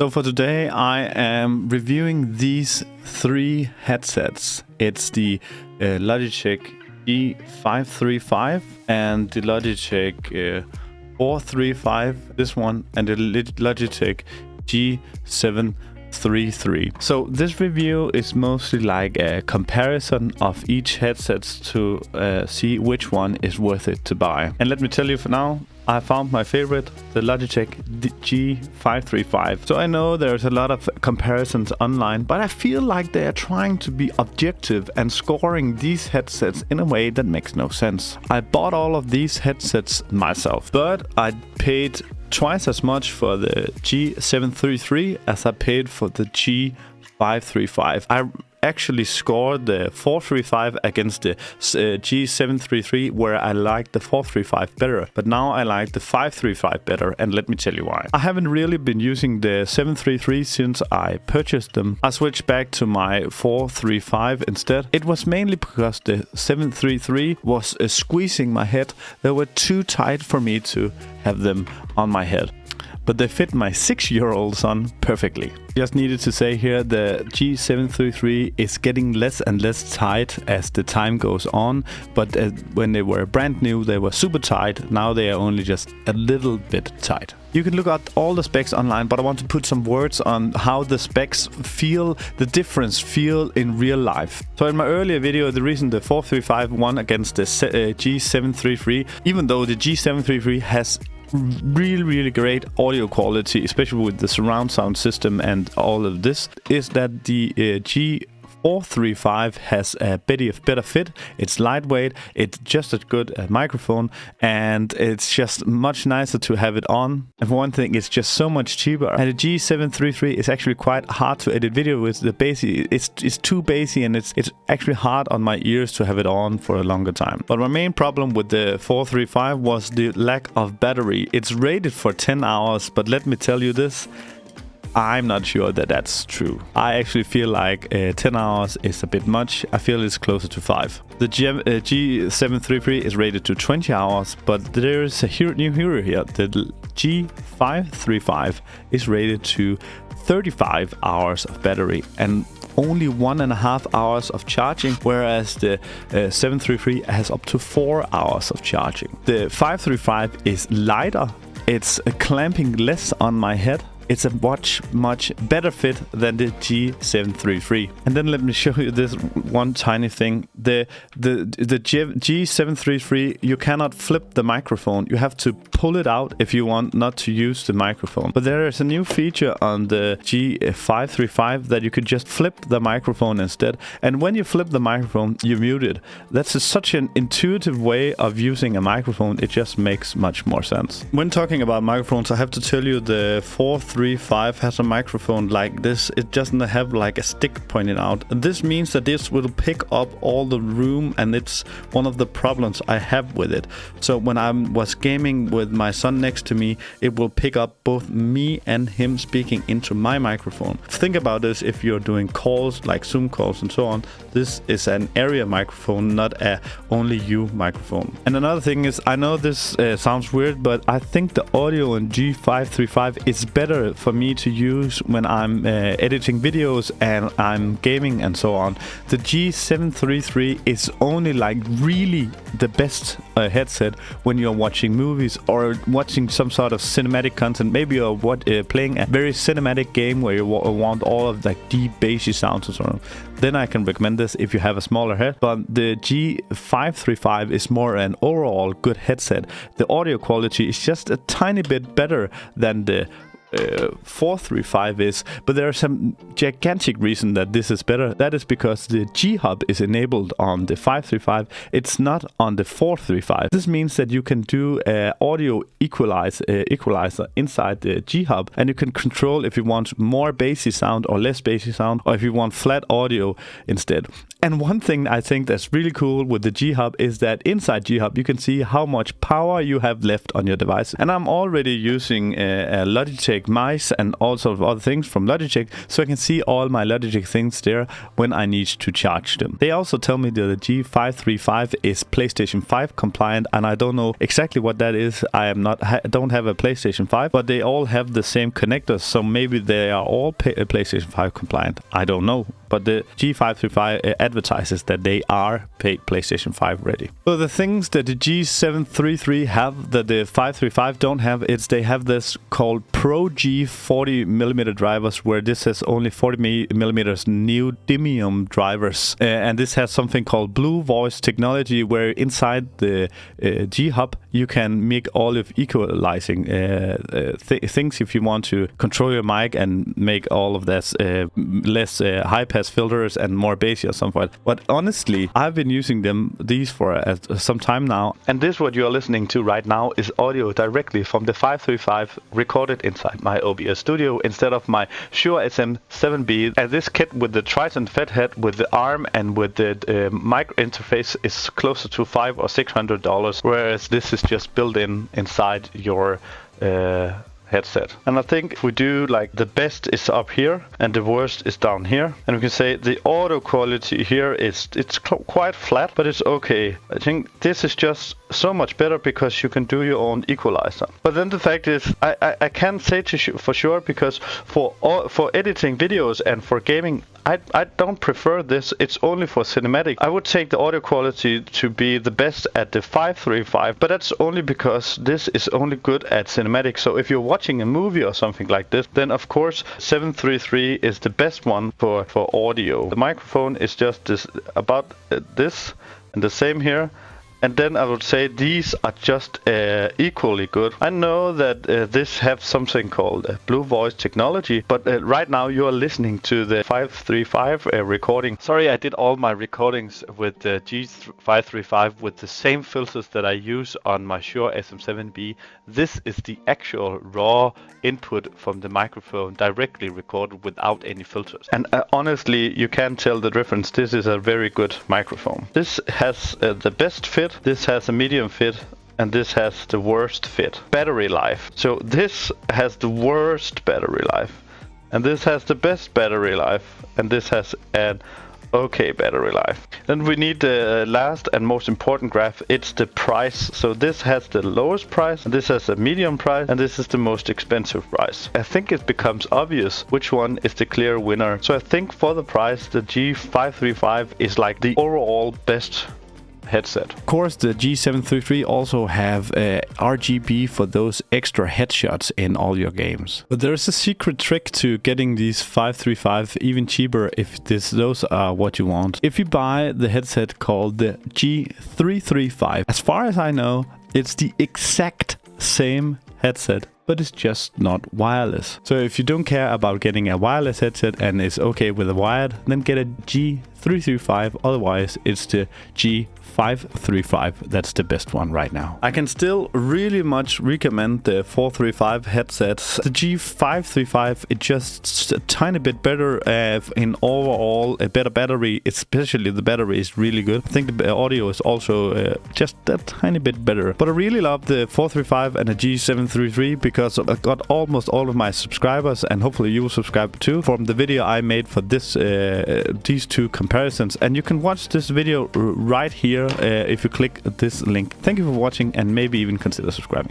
So for today I am reviewing these three headsets. It's the Logitech G535 and the Logitech 435, this one, and the Logitech G733. So this review is mostly like a comparison of each headset to see which one is worth it to buy. And let me tell you, for now I found my favorite, the Logitech G535. So I know there's a lot of comparisons online, but I feel like they are trying to be objective and scoring these headsets in a way that makes no sense. I bought all of these headsets myself, but I paid twice as much for the G733 as I paid for the G535. I actually scored the 435 against the G733, where I liked the 435 better, but now I like the 535 better, and let me tell you why. I haven't really been using the 733 since I purchased them. I switched back to my 435 instead. It was mainly because the 733 was squeezing my head. They were too tight for me to have them on my head, but they fit my 6-year-old son perfectly. Just needed to say here, the G733 is getting less and less tight as the time goes on, but when they were brand new they were super tight. Now they are only just a little bit tight. You can look at all the specs online, but I want to put some words on how the specs feel, the difference feel in real life. So in my earlier video, the reason the 435 won against the G733, even though the G733 has really great audio quality, especially with the surround sound system and all of this, is that the G435 has a better fit. It's lightweight, it's just as good a microphone, and it's just much nicer to have it on. And for one thing, it's just so much cheaper. And the G733 is actually quite hard to edit video with. The bassy, it's too bassy, and it's actually hard on my ears to have it on for a longer time. But my main problem with the 435 was the lack of battery. It's rated for 10 hours, but let me tell you this, I'm not sure that that's true. I actually feel like 10 hours is a bit much. I feel it's closer to 5. The G733 is rated to 20 hours, but there is a new hero here. The G535 is rated to 35 hours of battery and only 1.5 hours of charging, whereas the 733 has up to 4 hours of charging. The 535 is lighter. It's clamping less on my head. It's a much better fit than the G733. And then let me show you this one tiny thing. The G733, you cannot flip the microphone. You have to pull it out if you want not to use the microphone. But there is a new feature on the G535 that you could just flip the microphone instead. And when you flip the microphone, you mute it. That's such an intuitive way of using a microphone. It just makes much more sense. When talking about microphones, I have to tell you the 435 has a microphone like this. It doesn't have like a stick pointing out. This means that this will pick up all the room, and it's one of the problems I have with it. So when I was gaming with my son next to me, it will pick up both me and him speaking into my microphone. Think about this if you're doing calls like Zoom calls and so on. This is an area microphone, not a only you microphone. And another thing is, I know this sounds weird, but I think the audio in G535 is better for me to use when I'm editing videos and I'm gaming and so on. The G733 is only like really the best headset when you're watching movies or watching some sort of cinematic content. Maybe you're playing a very cinematic game where you want all of like deep bassy sounds and so on. Then I can recommend this if you have a smaller head. But the G535 is more an overall good headset. The audio quality is just a tiny bit better than the 435 is, but there are some gigantic reason that this is better. That is because the G hub is enabled on the 535. It's not on the 435. This means that you can do audio equalizer inside the G hub, and you can control if you want more bassy sound or less bassy sound, or if you want flat audio instead. And one thing I think that's really cool with the G hub is that inside G hub you can see how much power you have left on your device. And I'm already using a Logitech Logitech mice and all sorts of other things from Logitech, so I can see all my Logitech things there when I need to charge them. They also tell me that the G535 is PlayStation 5 compliant, and I don't know exactly what that is. I don't have a PlayStation 5, but they all have the same connectors, so maybe they are all PlayStation 5 compliant. I don't know. But the G535 advertises that they are PlayStation 5 ready. So the things that the G733 have that the 535 don't have, they have this called Pro G 40mm drivers, where this has only 40mm neodymium drivers. And this has something called Blue Voice technology, where inside the G-Hub you can make all of equalizing things if you want to control your mic and make all of this less high pass filters and more bassy or something. But honestly, I've been using these for some time now, and this what you're listening to right now is audio directly from the 535 recorded inside my OBS studio instead of my Shure SM7B. And this kit with the Triton fed head with the arm and with the mic interface is closer to $500 or $600, whereas this is just built inside your headset. And I think if we do like the best is up here and the worst is down here, and we can say the audio quality here it's quite flat, but it's okay. I think this is just so much better because you can do your own equalizer. But then the fact is, I can't say for sure, because for editing videos and for gaming, I don't prefer this. It's only for cinematic. I would take the audio quality to be the best at the 535, but that's only because this is only good at cinematic. So if you're watching a movie or something like this, then of course 733 is the best one for audio. The microphone is just about this, and the same here. And then I would say these are just equally good. I know that this have something called Blue Voice technology, but right now you are listening to the 535 recording. Sorry, I did all my recordings with the G535 with the same filters that I use on my Shure SM7B. This is the actual raw input from the microphone, directly recorded without any filters. And honestly, you can tell the difference. This is a very good microphone. This has the best fit. This has a medium fit, and this has the worst fit. Battery life. So this has the worst battery life, and this has the best battery life, and this has an okay battery life. Then we need the last and most important graph. It's the price. So this has the lowest price, and this has a medium price, and this is the most expensive price. I think it becomes obvious which one is the clear winner. So I think for the price, the G535 is like the overall best headset. Of course, the G733 also have RGB for those extra headshots in all your games. But there's a secret trick to getting these 535 even cheaper if those are what you want. If you buy the headset called the G335, as far as I know, it's the exact same headset, but it's just not wireless. So if you don't care about getting a wireless headset and is okay with a wired, then get a G335. Otherwise, it's the G535. That's the best one right now. I can still really much recommend the 435 headsets. The G535 is just a tiny bit better in overall, a better battery. Especially the battery is really good. I think the audio is also just a tiny bit better. But I really love the 435 and the G733 because I got almost all of my subscribers, and hopefully you will subscribe too, from the video I made for this these two comparisons. And you can watch this video right here if you click this link. Thank you for watching, and maybe even consider subscribing.